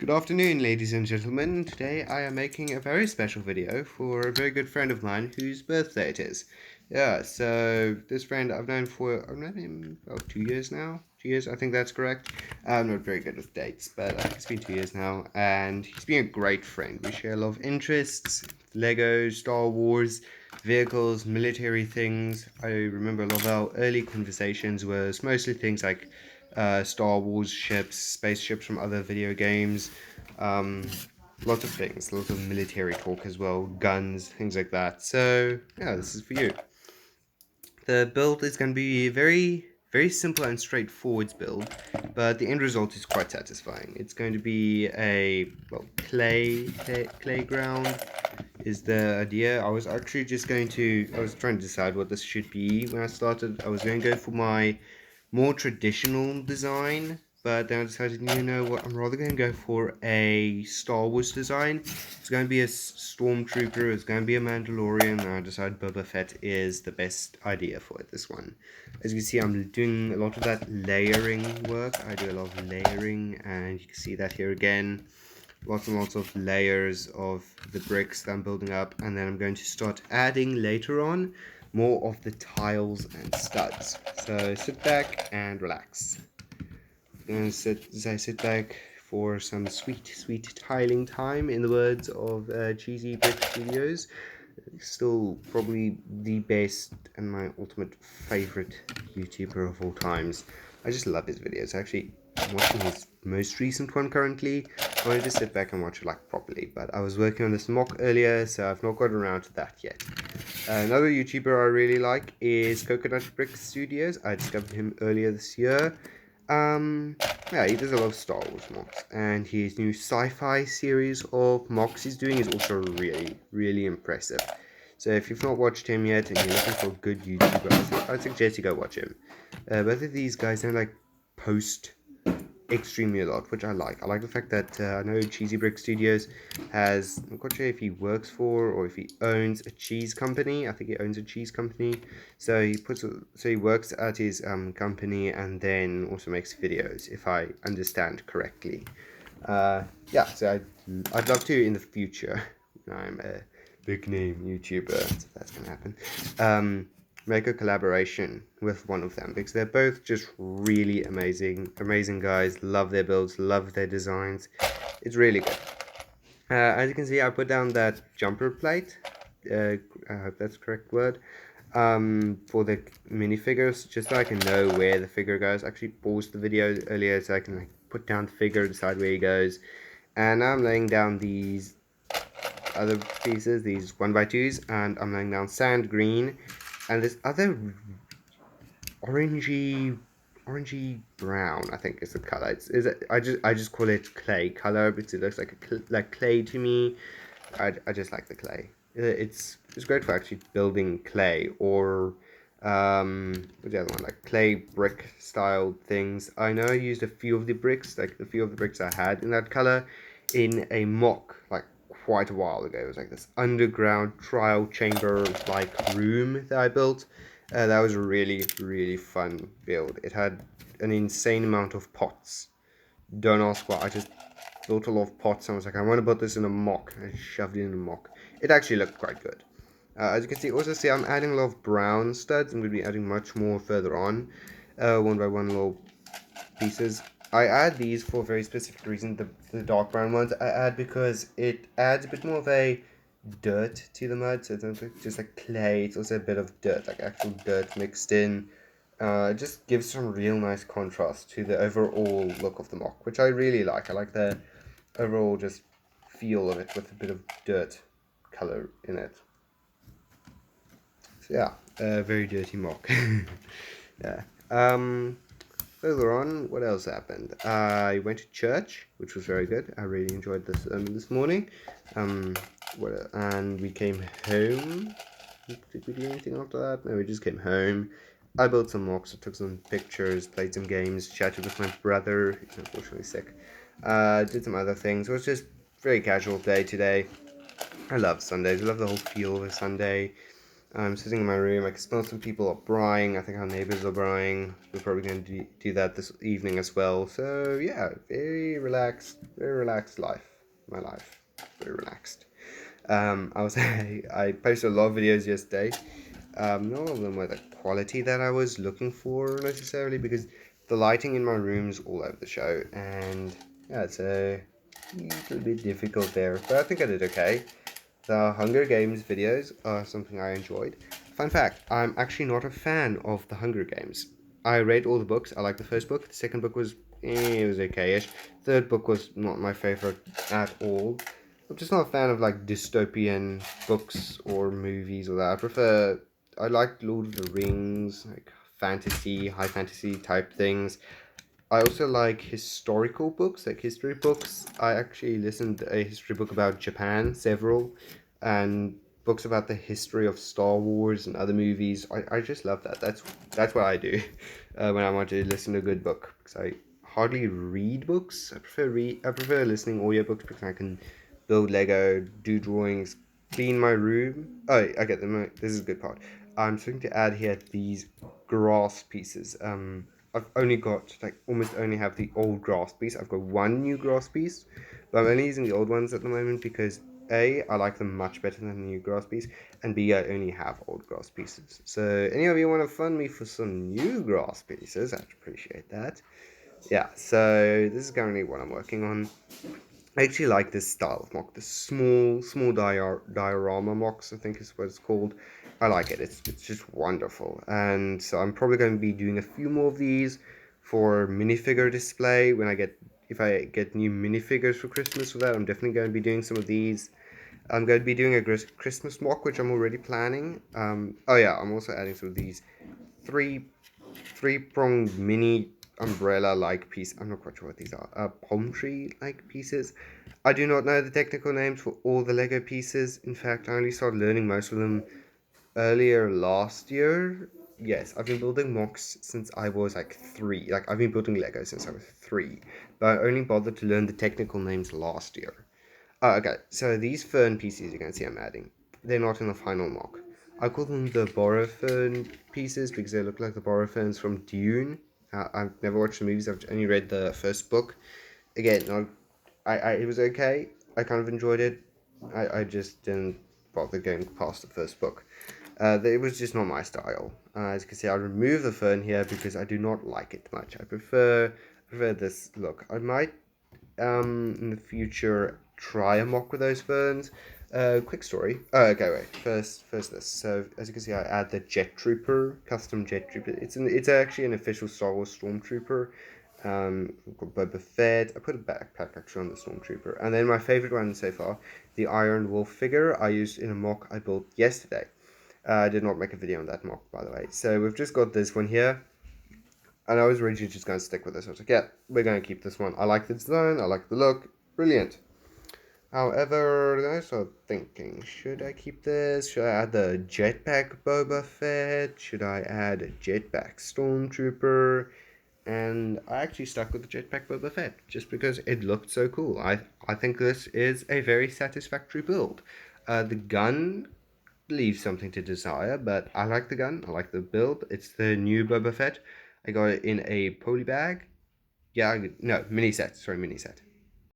Good afternoon, ladies and gentlemen. Today I am making a very special video for a very good friend of mine whose birthday it is. Yeah, so this friend I've known him about 2 years now. 2 years, I think that's correct. I'm not very good with dates, but it's been 2 years now, and he's been a great friend. We share a lot of interests: Lego, Star Wars, vehicles, military things. I remember a lot of our early conversations was mostly things like Star Wars ships, spaceships from other video games, um, lots of things, lots of military talk as well, guns, things like that. So yeah, this is for you. The build is going to be very simple and straightforward build, but the end result is quite satisfying. It's going to be a playground is the idea. I was actually just going to I was trying to decide what this should be when I started. I was going to go for my more traditional design, but then I decided, you know what, I'm rather going to go for a Star Wars design. It's going to be a Stormtrooper, it's going to be a Mandalorian, and I decided Boba Fett is the best idea for it, this one. As you can see, I'm doing a lot of that layering work. I do a lot of layering, and you can see that here again. Lots and lots of layers of the bricks that I'm building up, and then I'm going to start adding later on more of the tiles and studs. So sit back and relax. And sit back for some sweet tiling time, in the words of Cheesy Brick Studios. Still probably the best and my ultimate favorite YouTuber of all times. I just love his videos. Actually, I'm watching his most recent one currently. I wanted to sit back and watch it like properly, but I was working on this mock earlier, so I've not gotten around to that yet. Another YouTuber I really like is Coconut Brick Studios. I discovered him earlier this year. Yeah, he does a lot of Star Wars mocks, and his new sci-fi series of mocks he's doing is also really impressive. So if you've not watched him yet and you're looking for a good YouTuber, I suggest you go watch him. Both of these guys don't like post extremely a lot, which I like. I like the fact that I know Cheesy Brick Studios has, I'm not sure if he works for or if he owns a cheese company. I think he owns a cheese company. So he works at his company and then also makes videos, if I understand correctly. Yeah, so I'd love to in the future. I'm a big name YouTuber, so that's gonna happen. Make a collaboration with one of them, because they're both just really amazing guys. Love their builds, love their designs. It's really good. As you can see, I put down that jumper plate. I hope that's the correct word. For the minifigures, just so I can know where the figure goes. I actually paused the video earlier so I can like put down the figure, decide where he goes. And now I'm laying down these other pieces, these 1x2s, and I'm laying down sand green, and this other orangey brown, I think is the color. I just call it clay color because it looks like clay to me. I just like the clay. It's great for actually building clay, or what's the other one, like clay brick style things. I know I used a few of the bricks, like a few of the bricks I had in that color, in a mock like quite a while ago. It was like this underground trial chamber like room that I built. That was a really fun build. It had an insane amount of pots. Don't ask why. I just built a lot of pots and I was like, I want to put this in a mock. I shoved it in a mock. It actually looked quite good. As you can see, I'm adding a lot of brown studs. I'm going to be adding much more further on. One by one little pieces. I add these for a very specific reason. The dark brown ones I add because it adds a bit more of a dirt to the mud. So it's not just like clay. It's also a bit of dirt, like actual dirt mixed in. It just gives some real nice contrast to the overall look of the mock, which I really like. I like the overall just feel of it with a bit of dirt color in it. So yeah, very dirty mock. Yeah. Further on, what else happened? I went to church, which was very good. I really enjoyed this this morning. And we came home. Did we do anything after that? No, we just came home. I built some mocks, I took some pictures, played some games, chatted with my brother, who's unfortunately sick. Did some other things. It was just very casual day today. I love Sundays. I love the whole feel of a Sunday. I'm sitting in my room. I can smell some people are braaiing. I think our neighbors are braaiing. We're probably going to do that this evening as well. So yeah, very relaxed life. My life, very relaxed. I was I posted a lot of videos yesterday. None of them were the quality that I was looking for necessarily because the lighting in my room's all over the show, and yeah, it's a little bit difficult there. But I think I did okay. The Hunger Games videos are something I enjoyed. Fun fact, I'm actually not a fan of the Hunger Games. I read all the books. I liked the first book. The second book was, it was okay-ish. Third book was not my favorite at all. I'm just not a fan of like dystopian books or movies or that. I like Lord of the Rings, like fantasy, high fantasy type things. I also like historical books, like history books. I actually listened to a history book about Japan, several, and books about the history of Star Wars and other movies. I just love that. That's what I do when I want to listen to a good book because I hardly read books. I prefer listening audiobooks because I can build Lego, do drawings, clean my room. Oh, okay. This is a good part. I'm starting to add here these grass pieces. I've only got like almost only have the old grass piece. I've got one new grass piece, but I'm only using the old ones at the moment because A, I like them much better than the new grass piece, and B, I only have old grass pieces. So any of you want to fund me for some new grass pieces, I'd appreciate that. Yeah, so this is currently what I'm working on. I actually like this style of mock, the small diorama mocks, I think is what it's called. I like it. It's just wonderful. And so I'm probably going to be doing a few more of these for minifigure display when I get if I get new minifigures for Christmas for that. I'm definitely going to be doing some of these. I'm going to be doing a Christmas mock, which I'm already planning. Oh yeah, I'm also adding some of these three three-pronged mini umbrella-like piece. I'm not quite sure what these are. Palm tree-like pieces. I do not know the technical names for all the Lego pieces. In fact, I only started learning most of them earlier last year. Yes, I've been building mocks since I was like 3. Like, I've been building Lego since I was 3. But I only bothered to learn the technical names last year. Oh, okay, so these fern pieces you can see I'm adding, they're not in the final mock. I call them the Borrow Fern pieces because they look like the Borrow Ferns from Dune. I've never watched the movies, I've only read the first book. Again, not, it was okay, I kind of enjoyed it. I just didn't bother going past the first book. It was just not my style. As you can see, I removed the fern here because I do not like it much. I prefer this look. I might in the future try a mock with those ferns. Quick story. Oh, okay, wait. First this. So as you can see, I add the Jet Trooper, custom Jet Trooper. It's actually an official Star Wars Stormtrooper. We've got Boba Fett. I put a backpack actually on the Stormtrooper, and then my favorite one so far, the Iron Wolf figure I used in a mock I built yesterday. I did not make a video on that mock, by the way. So we've just got this one here. And I was originally just going to stick with this. I was like, yeah, we're going to keep this one. I like the design. I like the look. Brilliant. However, then I started thinking, should I keep this? Should I add the jetpack Boba Fett? Should I add a jetpack Stormtrooper? And I actually stuck with the jetpack Boba Fett just because it looked so cool. I think this is a very satisfactory build. The gun leaves something to desire, but I like the gun. I like the build. It's the new Boba Fett. I got it in a poly bag. Yeah, no, mini set. Sorry, mini set.